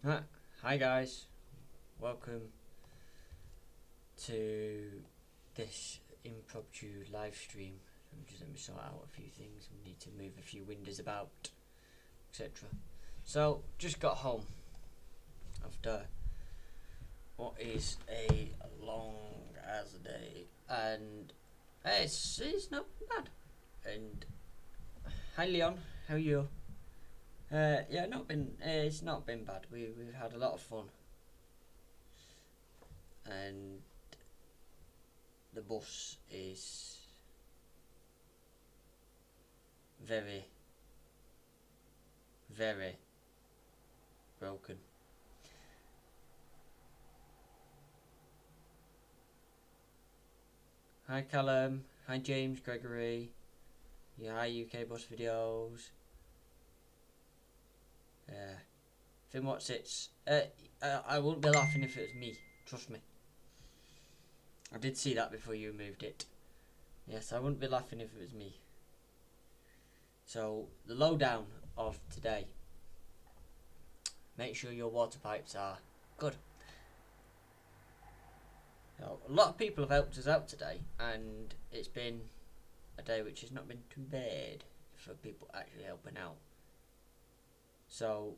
Hi guys, welcome to this impromptu live stream. Let me sort out a few things. We need to move a few windows about, etc. So, just got home after what is a long as a day, and it's not bad. And hi Leon, how are you? Yeah, not been. It's not been bad. We've had a lot of fun, and the bus is very, very broken. Hi Callum, hi James Gregory, yeah, hi UK bus videos. Yeah, Finn What's It's. I wouldn't be laughing if it was me. Trust me. I did see that before you moved it. Yes, I wouldn't be laughing if it was me. So the lowdown of today. Make sure your water pipes are good. Now, a lot of people have helped us out today, and it's been a day which has not been too bad for people actually helping out. So,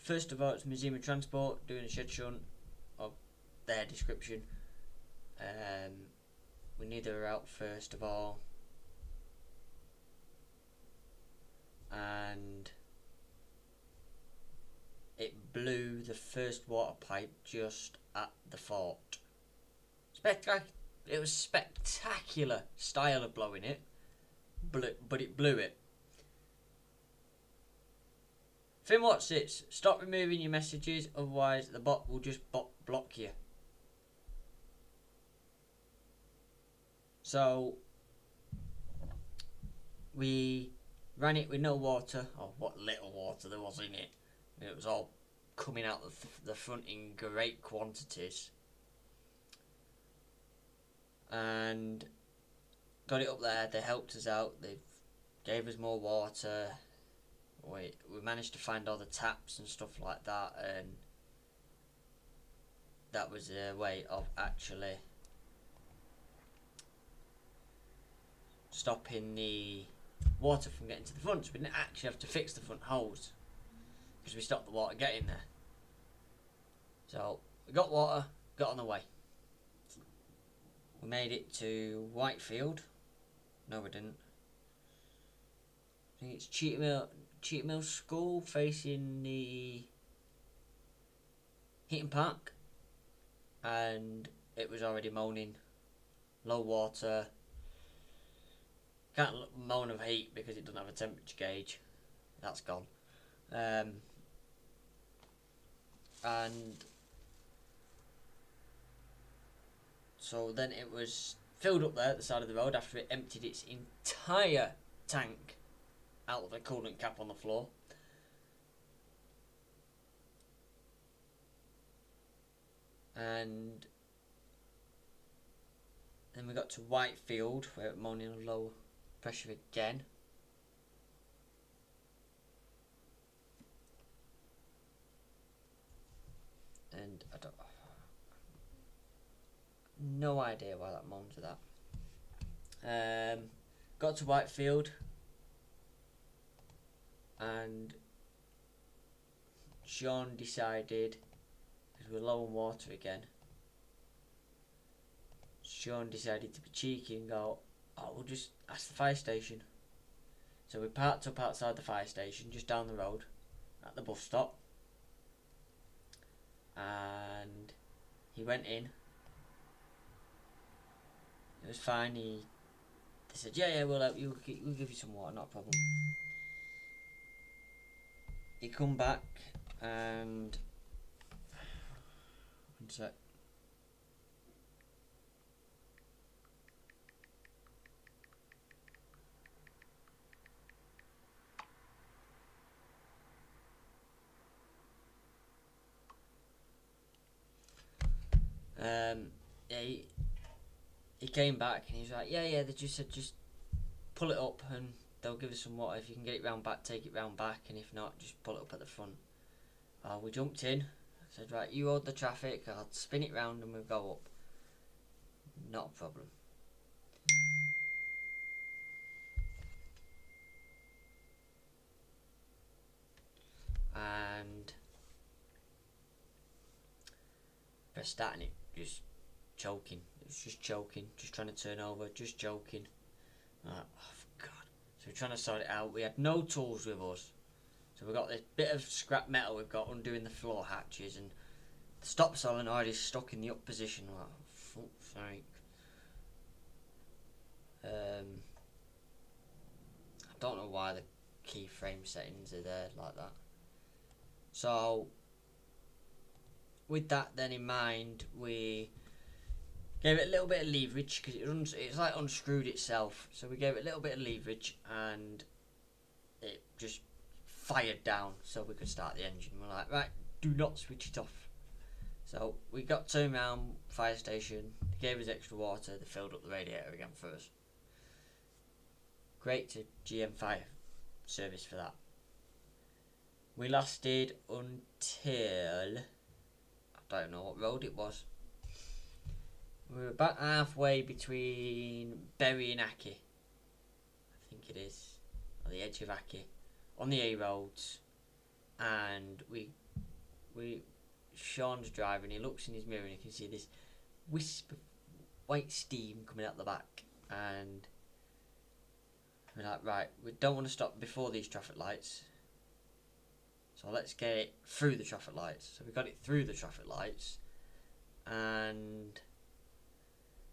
first of all, it's Museum of Transport doing a shed shunt of their description. We knew they were out first of all, and it blew the first water pipe just at the fort. It was spectacular style of blowing it, but it blew it. Finn, what's it? Stop removing your messages, otherwise the bot will just block you. So we ran it with no water, or what little water there was in it. It was all coming out the front in great quantities, and got it up there. They helped us out. They gave us more water. We managed to find all the taps and stuff like that, and that was a way of actually stopping the water from getting to the front. So we didn't actually have to fix the front hose because we stopped the water getting there. So we got water, got on the way. We made it to Whitefield. No, we didn't. I think it's Cheetah Mill School facing the Heaton Park, and it was already moaning low water. Can't moan of heat because it doesn't have a temperature gauge. That's gone. And so then it was filled up there at the side of the road after it emptied its entire tank out of the coolant cap on the floor. And then we got to Whitefield, where it moaning on low pressure again. And I don't, no idea why that moans with that. Got to Whitefield, and Sean decided, because we're low on water again, Sean decided to be cheeky and go, oh, we'll just ask the fire station. So we parked up outside the fire station, just down the road, at the bus stop. And he went in. It was fine. They said, yeah, we'll help you. We'll give you some water, not a problem. He come back and... One sec. Yeah, he came back and he was like, yeah, they just said just pull it up and they'll give us some water. If you can get it round back, take it round back, and if not, just pull it up at the front. We jumped in. I said, right, you hold the traffic, I'll spin it round and we'll go up. Not a problem. And press start and it just choking. It was just choking, just trying to turn over, just choking. Like, oh God. So we're trying to sort it out. We had no tools with us. So we've got this bit of scrap metal we've got undoing the floor hatches, and the stop solenoid is stuck in the up position. Like, fuck's sake. I don't know why the keyframe settings are there like that. So with that then in mind, we gave it a little bit of leverage because it's like unscrewed itself. So we gave it a little bit of leverage and it just fired down so we could start the engine. We're like, right, do not switch it off. So we got turned around, fire station, they gave us extra water, they filled up the radiator again for us. Great to GM Fire service for that. We lasted until, I don't know what road it was. We were about halfway between Bury and Aki, I think it is, on the edge of Aki, on the A roads, and Sean's driving. He looks in his mirror and he can see this wisp of white steam coming out the back, and we're like, right, we don't want to stop before these traffic lights, so let's get it through the traffic lights. So we got it through the traffic lights, and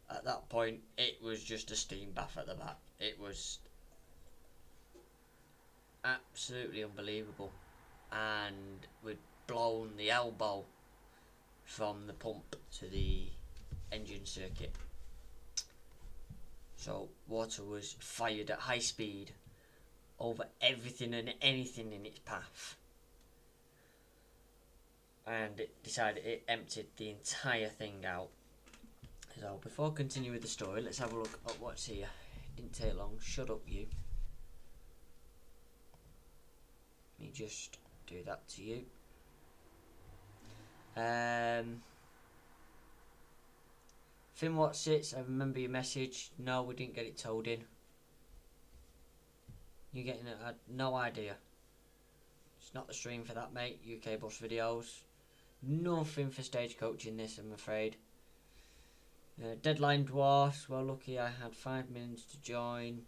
at that point it was just a steam bath at the back. It was absolutely unbelievable, and we'd blown the elbow from the pump to the engine circuit. So water was fired at high speed over everything and anything in its path, and it emptied the entire thing out. So before I continue with the story, let's have a look at what's here. It didn't take long. Shut up, you. Let me just do that to you. Finn, what's it? I remember your message. No, we didn't get it towed in. You're getting it? I had no idea. It's not the stream for that, mate. UK bus videos. Nothing for Stagecoach in this, I'm afraid. Deadline Dwarfs. Well, lucky I had 5 minutes to join.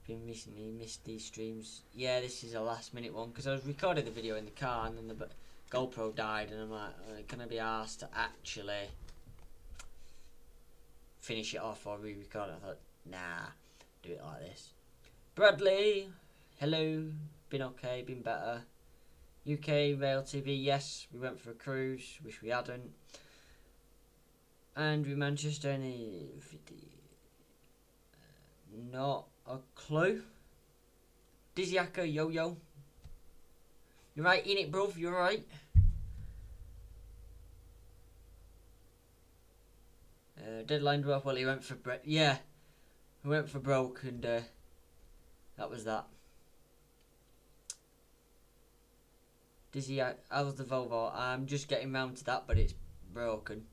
Been recently missed these streams. Yeah, this is a last minute one because I was recording the video in the car and then the GoPro died, and I'm like, can I be asked to actually finish it off or re-record it? I thought, nah, do it like this. Bradley, hello. Been okay, been better. UK Rail TV, yes, we went for a cruise. Wish we hadn't. Andrew Manchester, any not a clue. Dizzyaka, yo. You right in it, bruv? You alright? Deadline drop. Well, he went for yeah, he went for broke, and that was that. Dizzy, how's the Volvo? I'm just getting round to that, but it's broken.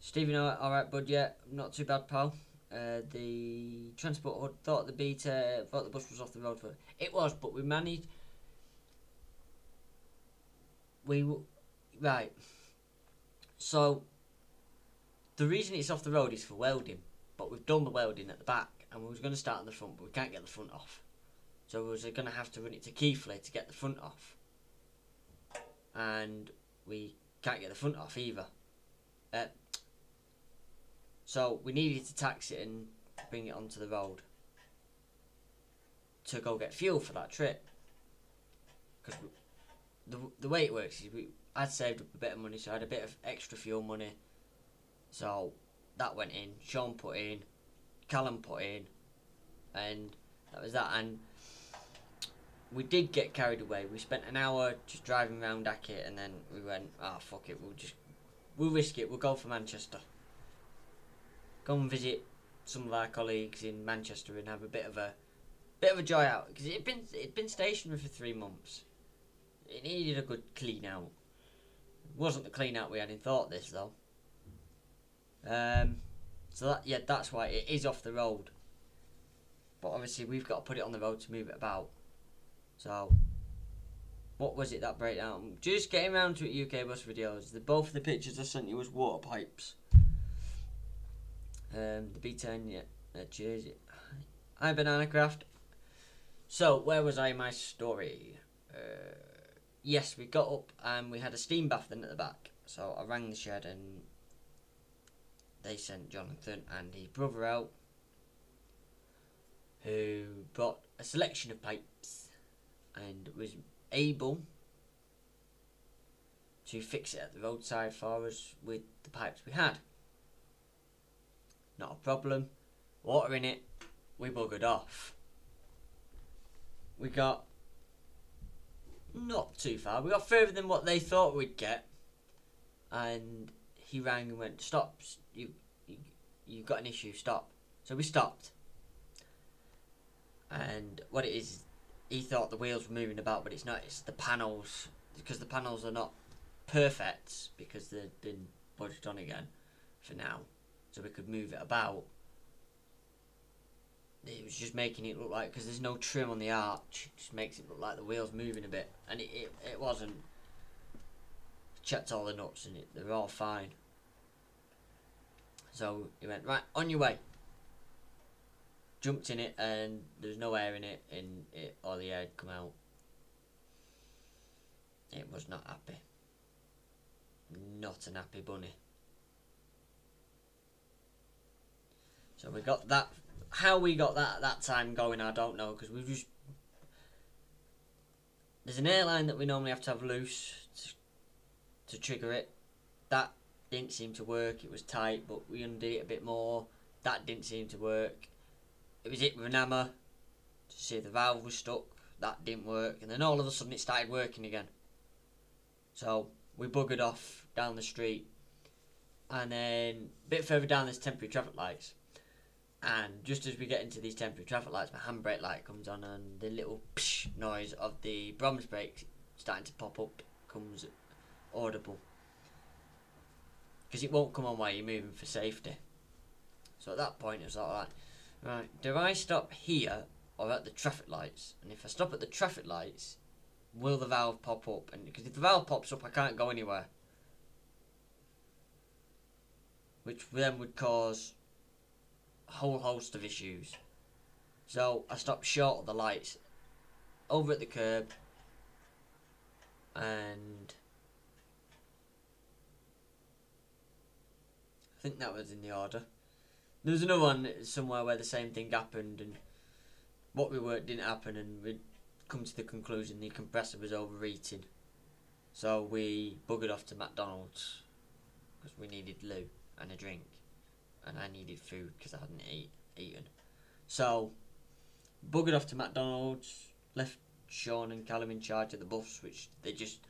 Stephen, alright, bud. Yeah, not too bad, pal. The transport thought the bus was off the road for it was, but we managed. Right. So the reason it's off the road is for welding, but we've done the welding at the back, and we was going to start on the front, but we can't get the front off. So we was going to have to run it to Keighley to get the front off, and we can't get the front off either. So we needed to tax it and bring it onto the road to go get fuel for that trip. Because the way it works is I'd saved up a bit of money, so I had a bit of extra fuel money. So that went in, Sean put in, Callum put in, and that was that. And we did get carried away. We spent an hour just driving around Hackett, and then we went, fuck it, we'll risk it, we'll go for Manchester. Go and visit some of our colleagues in Manchester and have a bit of a joy out, because it'd been stationary for 3 months. it needed a good clean out. It wasn't the clean out we had in thought this though. So that's why it is off the road. But obviously we've got to put it on the road to move it about. So what was it that breakdown? Just getting around to it. UK bus videos. Both of the pictures I sent you was water pipes. The B10, yeah, cheers. Hi Banana Craft. So where was I in my story? Yes, we got up and we had a steam bath then at the back. So I rang the shed and they sent Jonathan and his brother out, who brought a selection of pipes and was able to fix it at the roadside for us with the pipes we had. Not a problem. Water in it. We buggered off. We got not too far. We got further than what they thought we'd get. And he rang and went, "Stop! You've got an issue. Stop." So we stopped. And what it is, he thought the wheels were moving about, but it's not. It's the panels, because the panels are not perfect because they've been budged on again for now, so we could move it about. It was just making it look like, because there's no trim on the arch, it just makes it look like the wheels moving a bit, and it wasn't. Checked all the nuts and they were all fine. So he went, "Right, on your way." Jumped in it and there was no air in it, and all the air had come out. It was not happy. Not an happy bunny. So we got that. How we got that at that time going, I don't know, because we just... There's an airline that we normally have to have loose to trigger it. That didn't seem to work. It was tight, but we undid it a bit more. That didn't seem to work. It was hit with an hammer to see if the valve was stuck. That didn't work, and then all of a sudden it started working again. So we buggered off down the street, and then a bit further down there's temporary traffic lights. And just as we get into these temporary traffic lights, my handbrake light comes on, and the little psh noise of the Brom's brake starting to pop up comes audible, because it won't come on while you're moving for safety. So at that point it was like, right, do I stop here or at the traffic lights? And if I stop at the traffic lights, will the valve pop up? And because if the valve pops up, I can't go anywhere, which then would cause a whole host of issues. So I stopped short of the lights, over at the curb, and I think that was in the order. There was another one somewhere where the same thing happened, and what we were didn't happen, and we'd come to the conclusion the compressor was overheating. So we buggered off to McDonald's because we needed loo and a drink, and I needed food because I hadn't eaten. So buggered off to McDonald's, left Sean and Callum in charge of the bus, which they just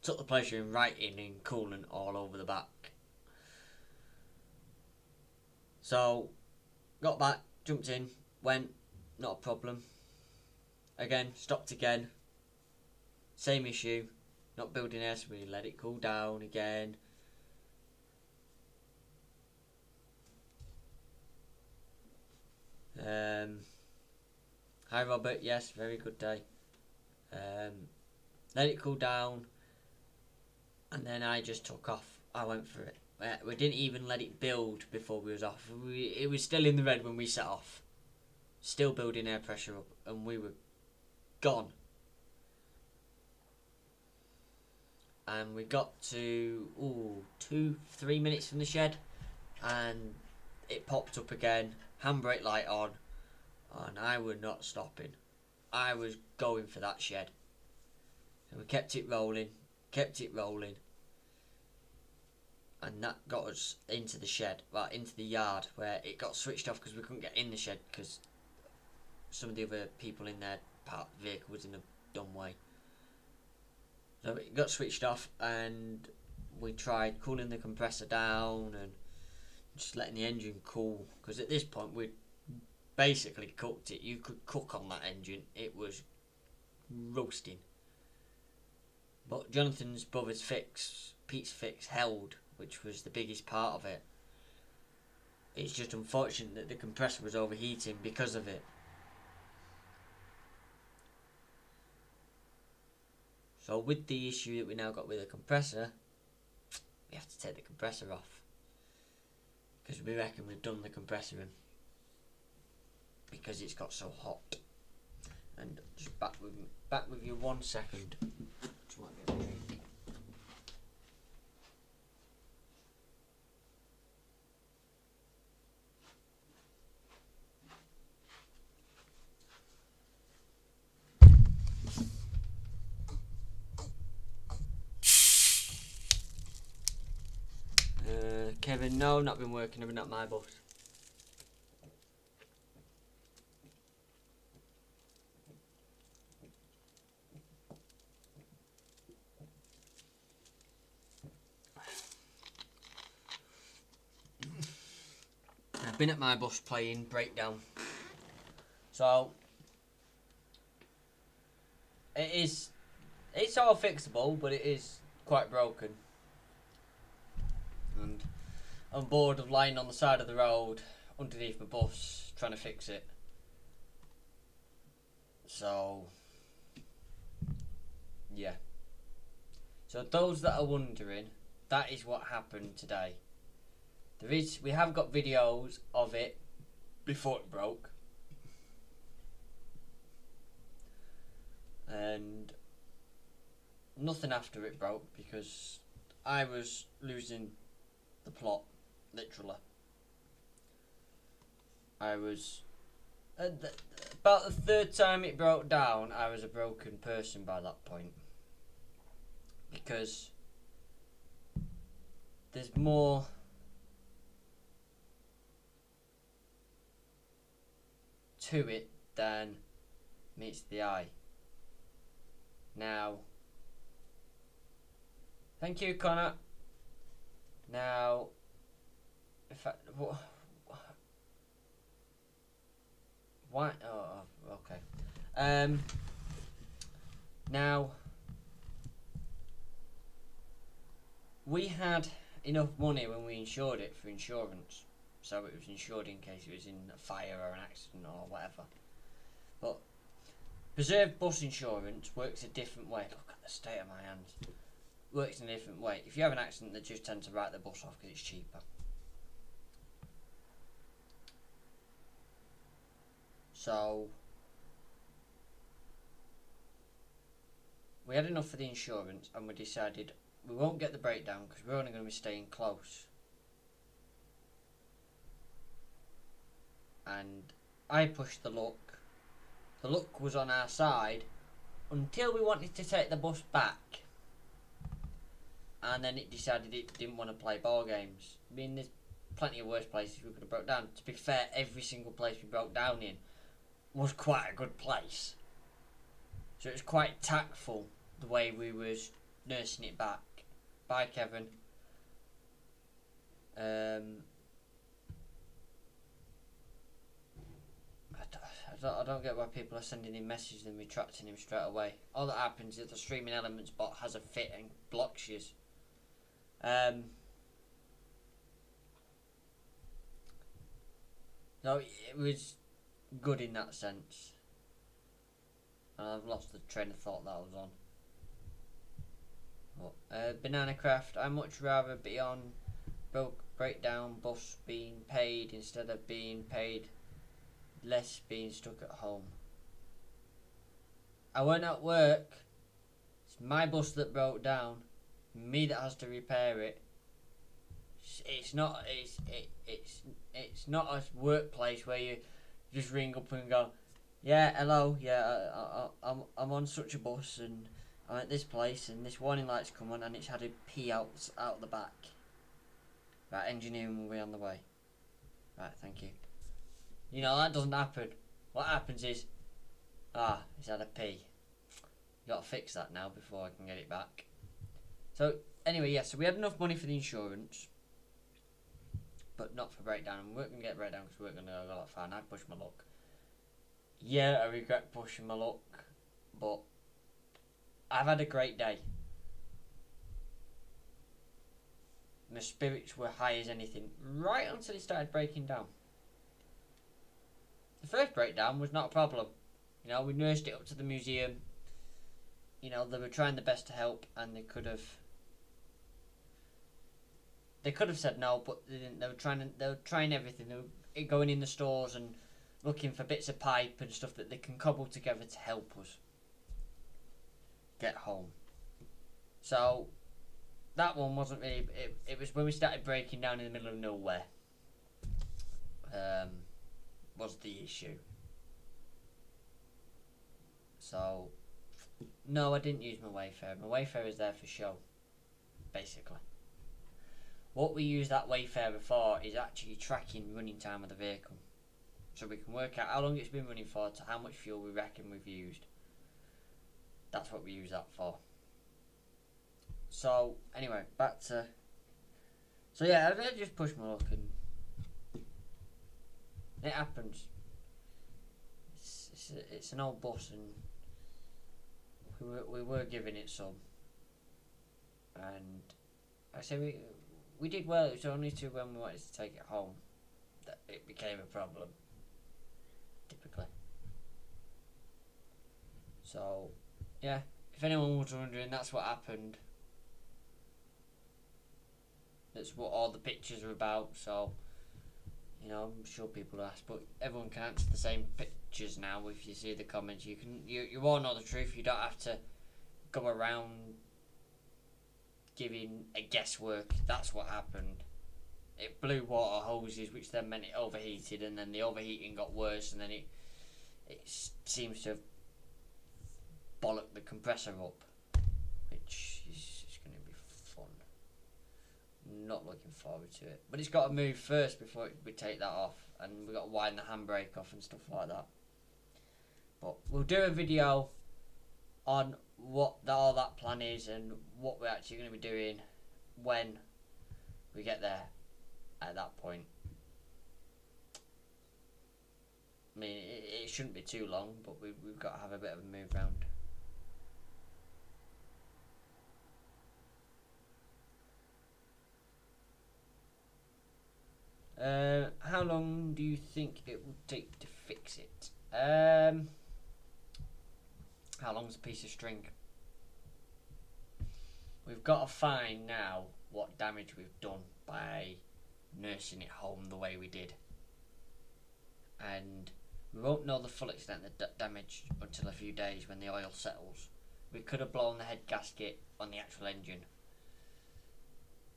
took the pleasure in writing in coolant all over the back. So got back, jumped in, went, not a problem. Again, stopped again, same issue, not building air, so we let it cool down again. Hi Robert, yes, very good day. Let it cool down, and then I just took off. I went for it. We didn't even let it build before we was off. It was still in the red when we set off. Still building air pressure up, and we were gone. And we got to 2-3 minutes from the shed, and it popped up again. Handbrake light on, and I was not stopping. I was going for that shed. And we kept it rolling, and that got us into the shed, well, into the yard, where it got switched off because we couldn't get in the shed because some of the other people in there parked the vehicle was in a dumb way. So it got switched off, and we tried cooling the compressor down and just letting the engine cool, because at this point we'd basically cooked it. You could cook on that engine. It was roasting. But Jonathan's brother's fix, Pete's fix, held, which was the biggest part of it. It's just unfortunate that the compressor was overheating because of it. So with the issue that we now got with the compressor, we have to take the compressor off. Because we reckon we've done the compressor in. Because it's got so hot. And just back with you 1 second. Just want to get a drink. Kevin, no, not been working. I've been at my bus. I've been at my bus playing Breakdown. So it's all fixable, but it is quite broken. And I'm bored of lying on the side of the road underneath my bus trying to fix it. So yeah. So those that are wondering, that is what happened today. We have got videos of it before it broke. And nothing after it broke because I was losing the plot, literally. I was about the third time it broke down, I was a broken person by that point. Because there's more to it than meets the eye. Now, thank you, Connor. Now, why? Oh, okay. Now, we had enough money when we insured it for insurance, so it was insured in case it was in a fire or an accident or whatever. But preserved bus insurance works a different way. Look at the state of my hands. Works in a different way. If you have an accident, they just tend to write the bus off because it's cheaper. So we had enough for the insurance and we decided we won't get the breakdown because we're only going to be staying close. And I pushed the luck. The luck was on our side until we wanted to take the bus back. And then it decided it didn't want to play ball games. I mean, there's plenty of worse places we could have broke down. To be fair, every single place we broke down in was quite a good place. So it was quite tactful the way we was nursing it back. Bye, Kevin. I don't get why people are sending him messages and retracting him straight away. All that happens is the Streaming Elements bot has a fit and blocks you. No, it was good in that sense. And I've lost the train of thought that I was on. Banana Craft, I'd much rather be on breakdown bus being paid instead of being paid less being stuck at home. I weren't at work. It's my bus that broke down. Me that has to repair it. It's not a workplace where you just ring up and go, yeah, hello, yeah, I'm on such a bus and I'm at this place and this warning light's come on and it's had a pee out the back. Right, engineering will be on the way. Right, thank you. You know, that doesn't happen. What happens is, it's had a pee. You got to fix that now before I can get it back. So, anyway, yeah, so we had enough money for the insurance, but not for breakdown. And we weren't going to get breakdown because we weren't going to go that far, and I pushed my luck. Yeah, I regret pushing my luck, but I've had a great day. My spirits were high as anything, right until it started breaking down. The first breakdown was not a problem. You know, we nursed it up to the museum. You know, they were trying their best to help, and they could have said no, but they didn't. They were trying everything. They were going in the stores and looking for bits of pipe and stuff that they can cobble together to help us get home. So that one wasn't really. It was when we started breaking down in the middle of nowhere. Was the issue. So no, I didn't use my Wayfarer. My Wayfarer is there for show, basically. What we use that Wayfarer for is actually tracking running time of the vehicle. So we can work out how long it's been running for to how much fuel we reckon we've used. That's what we use that for. So, anyway, back to... So yeah, I just pushed my luck and... It happens. It's an old bus and... We were giving it some. And... I say we did well. It was only to when we wanted to take it home that it became a problem. Typically. So, yeah. If anyone was wondering, that's what happened. That's what all the pictures are about. So, you know, I'm sure people ask, but everyone can answer the same pictures now. If you see the comments, you all know the truth. You don't have to go around giving a guesswork. That's what happened. It blew water hoses, which then meant it overheated, and then the overheating got worse, and then it seems to have bollocked the compressor up, which is going to be fun. Not looking forward to it, but it's got to move first before we take that off, and we've got to wind the handbrake off and stuff like that. But we'll do a video on what all that plan is and what we're actually going to be doing when we get there at that point. I mean, it shouldn't be too long, but we've got to have a bit of a move round. How long do you think it will take to fix it? How long's a piece of string? We've got to find now what damage we've done by nursing it home the way we did. And we won't know the full extent of the damage until a few days when the oil settles. We could have blown the head gasket on the actual engine,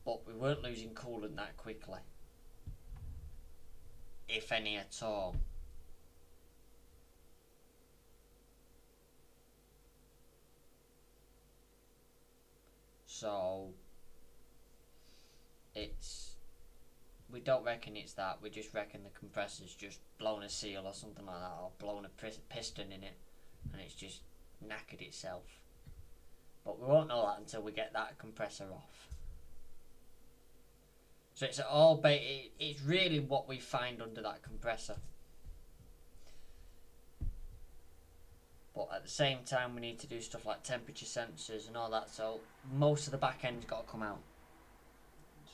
but we weren't losing coolant that quickly, if any at all. So we don't reckon it's that. We just reckon the compressor's just blown a seal or something like that, or blown a piston in it, and it's just knackered itself. But we won't know that until we get that compressor off. So it's really what we find under that compressor. But at the same time, we need to do stuff like temperature sensors and all that. So most of the back end's got to come out.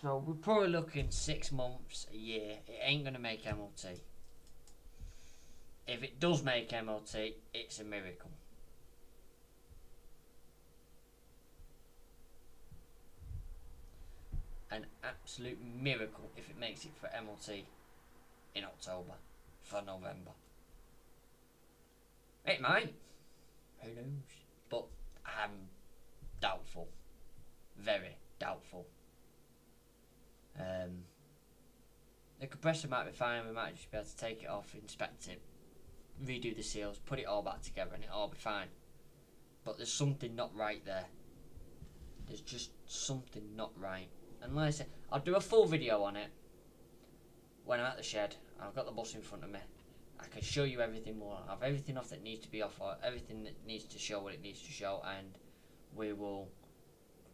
So we're probably looking 6 months, a year. It ain't going to make MOT. If it does make MOT, it's a miracle. An absolute miracle if it makes it for MOT in October, for November. It might. Who knows? But I'm doubtful. Very doubtful. The compressor might be fine. We might just be able to take it off, inspect it, redo the seals, put it all back together, and it'll all be fine. But there's something not right there. There's just something not right. And like I said, I'll do a full video on it when I'm at the shed. I've got the bus in front of me. I can show you everything more. I have everything off that needs to be off, or everything that needs to show what it needs to show, and we will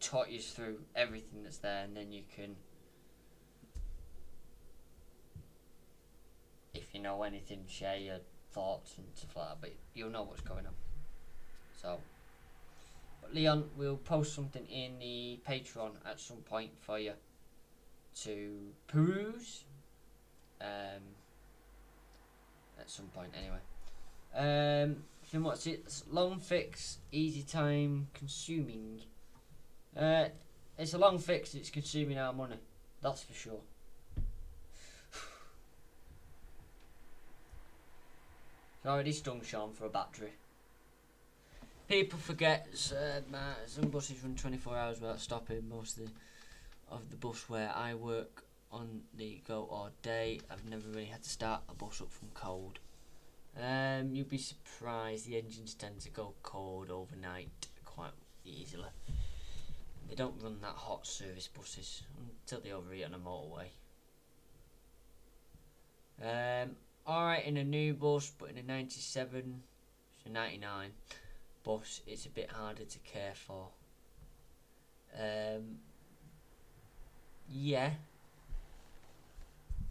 talk you through everything that's there, and then you can, if you know anything, share your thoughts and stuff like that, but you'll know what's going on. So, but Leon, we'll post something in the Patreon at some point for you, to peruse at some point anyway. Then what's it? It's long fix, easy time, consuming. It's a long fix. It's consuming our money. That's for sure. It's already stung Sean for a battery. People forget some buses run 24 hours without stopping. Most of the bus where I work on the go all day. I've never really had to start a bus up from cold. You'd be surprised, the engines tend to go cold overnight quite easily. They don't run that hot service buses until they overheat on a motorway. Alright in a new bus, but in a 97, so 99 bus, it's a bit harder to care for. Yeah.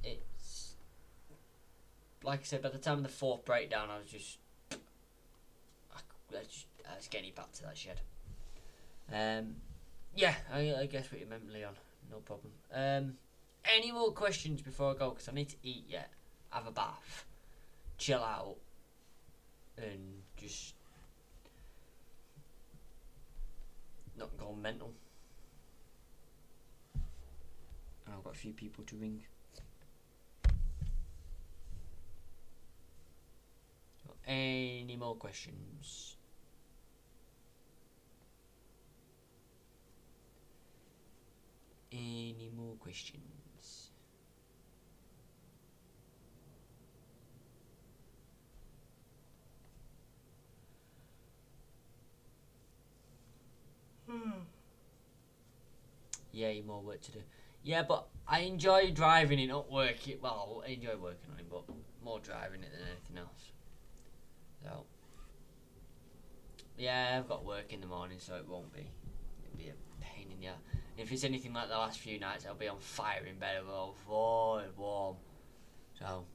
It's like I said, by the time of the fourth breakdown, I was getting back to that shed. Yeah, I guess what you meant, Leon. No problem. Any more questions before I go? Because I need to eat yet. Have a bath. Chill out. And just not go mental. And I've got a few people to ring. Any more questions? Any more questions? Yeah, more work to do. Yeah, but I enjoy driving it, not working. Well, I enjoy working on it, but more driving it than anything else. So, yeah, I've got work in the morning, so it'll be a pain in the ass. If it's anything like the last few nights, I'll be on fire in bed. I'll be warm. So,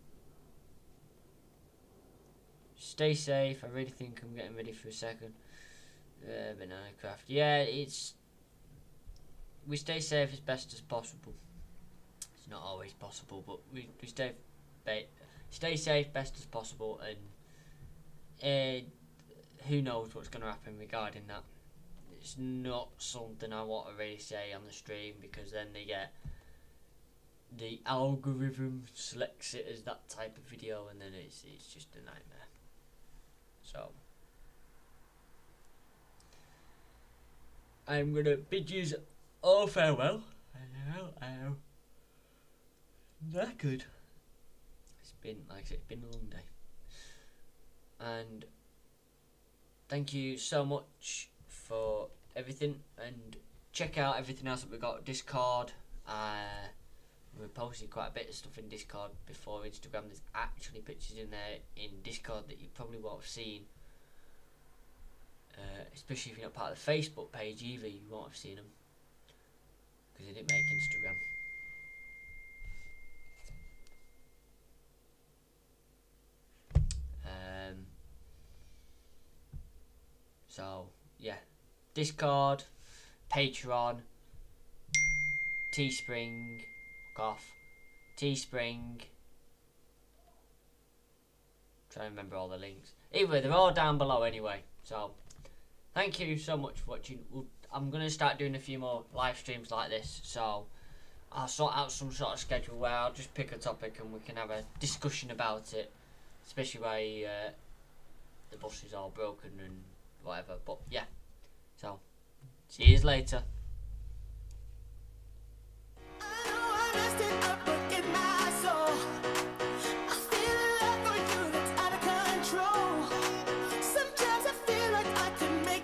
stay safe. I really think I'm getting ready for a second. Banana craft. Yeah, we stay safe as best as possible. It's not always possible, but we stay safe best as possible, and who knows what's going to happen regarding that. It's not something I want to really say on the stream, because then the algorithm selects it as that type of video, and then it's just a nightmare. So I'm going to bid you all farewell. Knackered. It's been a long day. And thank you so much for everything, and check out everything else that we got. Discord. We posted quite a bit of stuff in Discord before Instagram. There's actually pictures in there in Discord that you probably won't have seen. Especially if you're not part of the Facebook page either, you won't have seen them, because they didn't make Instagram. So yeah, Discord, Patreon, Teespring, Teespring. Trying to remember all the links. Anyway, they're all down below anyway. So thank you so much for watching. I'm going to start doing a few more live streams like this, so I'll sort out some sort of schedule where I'll just pick a topic and we can have a discussion about it, especially why the bus is all broken and whatever. But yeah, so see you later.